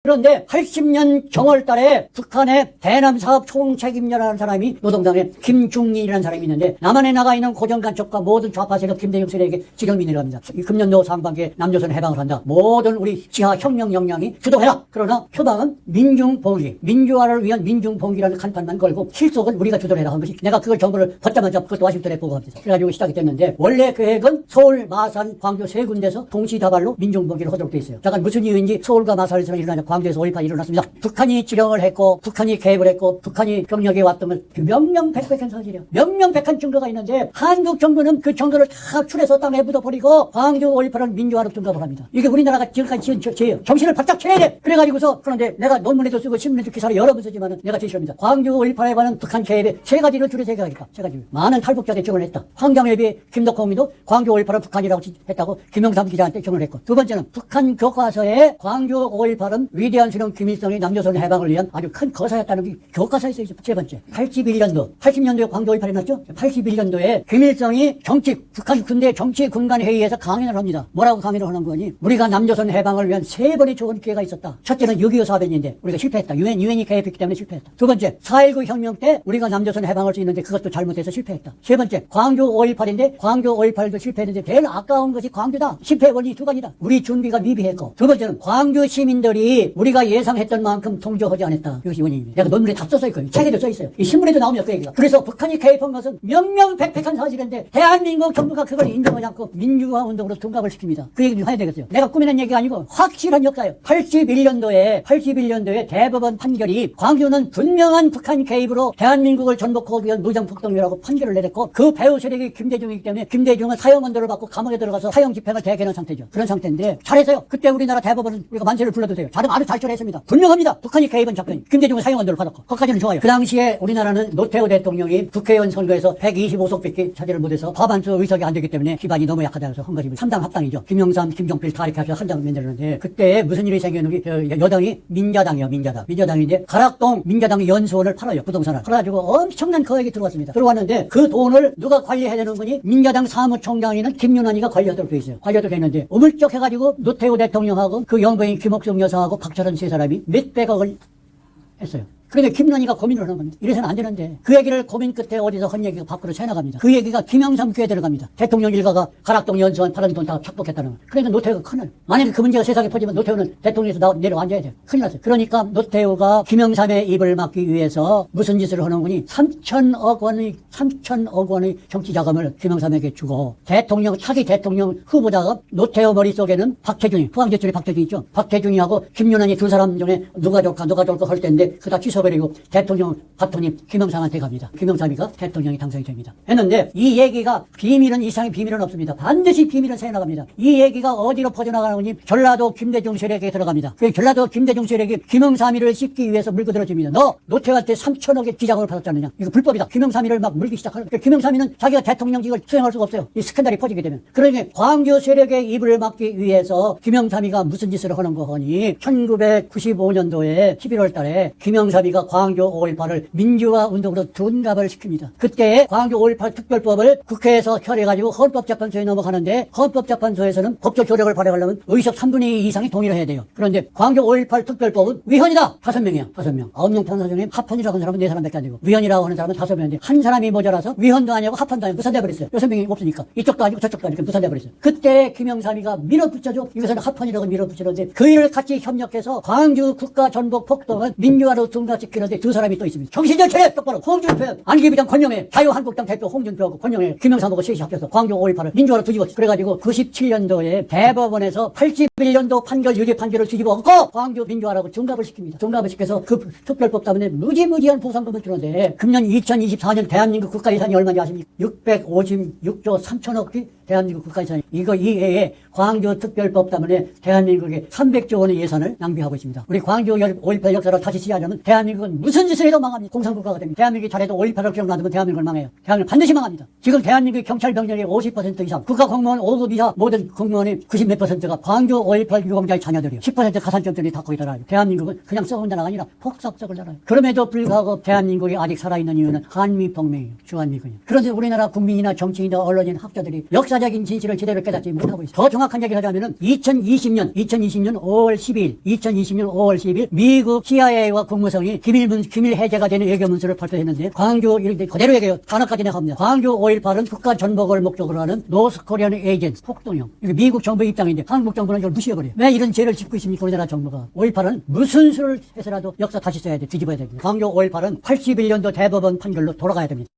그런데 80년 정월 달에 북한의 대남 사업 총책임자라는 사람이 노동당의 김중리라는 사람이 있는데 남한에 나가 있는 고정간첩과 모든 좌파 세력 김대중 세력에게 지령이 내려갑니다. 이 금년도 상반기에 남조선 해방을 한다. 모든 우리 지하 혁명 역량이 주도해라. 그러나 표방은 민중봉기, 민주화를 위한 민중봉기라는 간판만 걸고 실속은 우리가 주도를 해라 한 것이 내가 그걸 정보를 받자마자 그것도 와싱턴에 보고합니다. 그래가지고 시작이 됐는데 원래 계획은 서울, 마산, 광주 세 군데서 동시다발로 민중봉기를 하도록 돼 있어요. 잠깐 무슨 이유인지 서울과 마산에서 일어나냐 광주에서 5.18이 일어났습니다. 북한이 지령을 했고 북한이 개입을 했고 북한이 병력에 왔던 건 명명백백한 사실이에요. 명명백한 증거가 있는데 한국 정부는 그 증거를 다 추려서 땅에 묻어버리고 광주 5.18은 민주화로 둔갑을 합니다. 이게 우리나라가 지금까지 지은 죄예요. 정신을 바짝 차려야 돼. 그래가지고서 그런데 내가 논문에도 쓰고 신문에도 기사를 여러 번 쓰지만은 내가 제시합니다. 광주 5.18에 관한 북한 개입에 세 가지를 줄여 제기하겠다. 세 가지. 많은 탈북자들이 증언을 했다. 황경엽이 김덕홍이도 광주 5.18은 북한이라고 했다고 김영삼 기자한테 증언을 했고 두 번째는 북한 교과서에 광주 5.18은 위대한 수령 김일성이 남조선 해방을 위한 아주 큰 거사였다는 게 교과서에 써 있어요. 세 번째 80년도에 광주 5.18이 났죠. 81년도에 김일성이 북한 군대 정치 군관 회의에서 강연을 합니다. 뭐라고 강연을 하는 거니? 우리가 남조선 해방을 위한 세 번의 좋은 기회가 있었다. 첫째는 6.25 사변인데 우리가 실패했다. 유엔이 개입했기 때문에 실패했다. 두 번째 4.19 혁명 때 우리가 남조선 해방할 수 있는데 그것도 잘못해서 실패했다. 세 번째 광주 5.18인데 광주 5.18도 실패했는데 제일 아까운 것이 광주다. 실패 원리 두 가지다. 우리 준비가 미비했고 두 번째는 광주 시민들이 우리가 예상했던 만큼 동조하지 않았다. 이것이 원인입니다. 내가 논문에 다 써서 있고요. 책에도 써 있어요. 이 신문에도 나옵니다. 그 얘기가. 그래서 북한이 개입한 것은 명명백백한 사실인데 대한민국 정부가 그걸 인정하지 않고 민주화 운동으로 둔갑을 시킵니다. 그 얘기 좀 해야 되겠어요. 내가 꾸미는 얘기가 아니고 확실한 역사예요. 81년도에 대법원 판결이 광주는 분명한 북한 개입으로 대한민국을 전복하기 위한 무장폭동이라고 판결을 내렸고 그 배후 세력이 김대중이기 때문에 김대중은 사형언도를 받고 감옥에 들어가서 사형 집행을 대개하는 상태죠. 그런 상태인데 잘했어요. 그때 우리나라 대법원은 우리가 만세를 불러도 돼요. 아주 잘 처리했습니다. 분명합니다. 북한이 개입한 작전이. 김대중은 사형언도를 받았고 거기까지는 좋아요. 그 당시에 우리나라는 노태우 대통령이 국회의원 선거에서 125석밖에 차지를 못해서 과반수 의석이 안 되기 때문에 기반이 너무 약하다 해서 한 것이 3당 합당이죠. 김영삼, 김종필 다 이렇게 해서 한 당을 만들었는데 그때 무슨 일이 생겼는지 여당이 민자당이에요. 민자당인데 가락동 민자당 연수원을 팔아요. 부동산을. 그래가지고 엄청난 거액이 들어왔습니다. 들어왔는데 그 돈을 누가 관리해야 되는 거니? 민자당 사무총장이는 김윤환이가 관리하도록 돼 있어요. 관리하도록 했는데 우물쩍 해가지고 노태우 대통령하고 그 영부인 김옥성 여사하고 박철원 세 사람이 몇백억을 했어요. 그런데 김윤환이가 고민을 하는 겁니다. 이래서는 안 되는데 그 얘기를 고민 끝에 어디서 한 얘기가 밖으로 새나갑니다. 그 얘기가 김영삼 귀에 들어갑니다. 대통령 일가가 가락동 연수원 파란 돈 다 착복했다는 거. 그러니까 노태우가 큰일. 만약에 그 문제가 세상에 퍼지면 노태우는 대통령에서 내려앉아야 돼요. 큰일 났어요. 그러니까 노태우가 김영삼의 입을 막기 위해서 무슨 짓을 하는 거니? 3천억 원의 정치 자금을 김영삼에게 주고 차기 대통령 후보자가 노태우 머릿속에는 박태준이, 포항제철이 박태준 있죠. 박태준이하고 김윤환이 두 사람 중에 누가 좋을까 할 때인데 그다 취소버리고 대통령 바톤이 김영삼한테 갑니다. 김영삼이가 대통령이 당선이 됩니다. 했는데 이 얘기가 이상의 비밀은 없습니다. 반드시 비밀은 새나갑니다. 이 얘기가 어디로 퍼져나가는지 전라도 김대중 세력에 들어갑니다. 그 전라도 김대중 세력이 김영삼이를 씹기 위해서 물고 들어줍니다. 너 노태우한테 3천억의 기장을 받았지 않느냐. 이거 불법이다. 김영삼이를 막 물기 시작하는 거예요. 김영삼이는 자기가 대통령직을 수행할 수가 없어요. 이 스캔들이 퍼지게 되면. 그러니 광주 세력의 입을 막기 위해서 김영삼이가 무슨 짓을 하는 거니? 1995년도에 11월 달에 김영삼이가 광주 5.18을 민주화 운동으로 둔갑을 시킵니다. 그때 광주 5.18 특별법을 국회에서 처리해가지고 헌법재판소에 넘어가는데 헌법재판소에서는 법적 조력을 발휘하려면 의석 3분의 2 이상이 동의를 해야 돼요. 그런데 광주 5.18 특별법은 위헌이다. 5명이야. 5명. 9명 판사 중에 합헌이라고 하는 사람은 4사람밖에 안 되고 위헌이라고 하는 사람은 5명인데 한 사람이 모자라서 위헌도 아니고 합헌도 아니고 무산돼버렸어요. 6명이 없으니까. 이쪽도 아니고 저쪽도 아니고 무산돼버렸어요. 그때 김영삼이가 밀어붙여줘. 이것은 합헌이라고 밀어붙이는데 그 일을 같이 협력해서 광주 국가 전복 폭동은 민주화로 둔갑시키는데 두 사람이 또 있습니다. 정신을 차려 똑바로. 홍준표, 안기부장 권영애, 자유한국당 대표 홍준표하고 권영애, 김영삼하고 셋이 합쳐서 광주 5.18을 민주화로 뒤집었어요. 그래가지고 97년도에 대법원에서 81년도 판결 유죄 판결을 뒤집어갖고 광주 민주화라고 둔갑을 시킵니다. 둔갑을 시켜서 그 특별법 때문에 무지무지한 보상금을 주는데 금년 2024년 대한민국 국가 예산이 얼마인지 아십니까? 656조 3천억이 대한민국 국가 예산이. 이거 이외에 광주 특별법 때문에 대한민국에 300조 원의 예산을 낭비하고 있습니다. 우리 광주 5.18 역사를 다시 시작하면 대한민국은 무슨 짓을 해도 망합니다. 공산국가가 됩니다. 대한민국이 잘해도 5.18을 기억나두면 대한민국을 망해요. 대한민국 반드시 망합니다. 지금 대한민국 경찰 병력의 50% 이상, 국가 공무원 5급 이하 모든 공무원의 90몇 %가 광주 5.18 유공자의 자녀들이에요. 10% 가산점들이 다 거기다 놔요. 대한민국은 그냥 썩은 나라가 아니라 폭삭 썩을 나라예요. 그럼에도 불구하고 대한민국이 아직 살아있는 이유는 한미동맹이에요. 주한미군이에요. 그런데 우리나라 국민이나 정치인이나 언론인, 학자들이 역사 역사적인 진실을 제대로 깨닫지 못하고 있습니다. 더 정확한 얘기를 하자면은 2020년 5월 12일 미국 CIA와 국무성이 기밀 해제가 되는 외교문서를 발표했는데 광주 이렇게 그대로 얘기해요. 단어까지 내가 합니다. 광주 5.18은 국가 전복을 목적으로 하는 노스코리안 에이전트 폭동이요. 이게 미국 정부 입장인데 한국 정부는 이걸 무시해버려요. 왜 이런 죄를 짓고 있습니까? 우리나라 정부가. 5.18은 무슨 수를 해서라도 역사 다시 써야 돼. 뒤집어야 됩니다. 광주 5.18은 81년도 대법원 판결로 돌아가야 됩니다.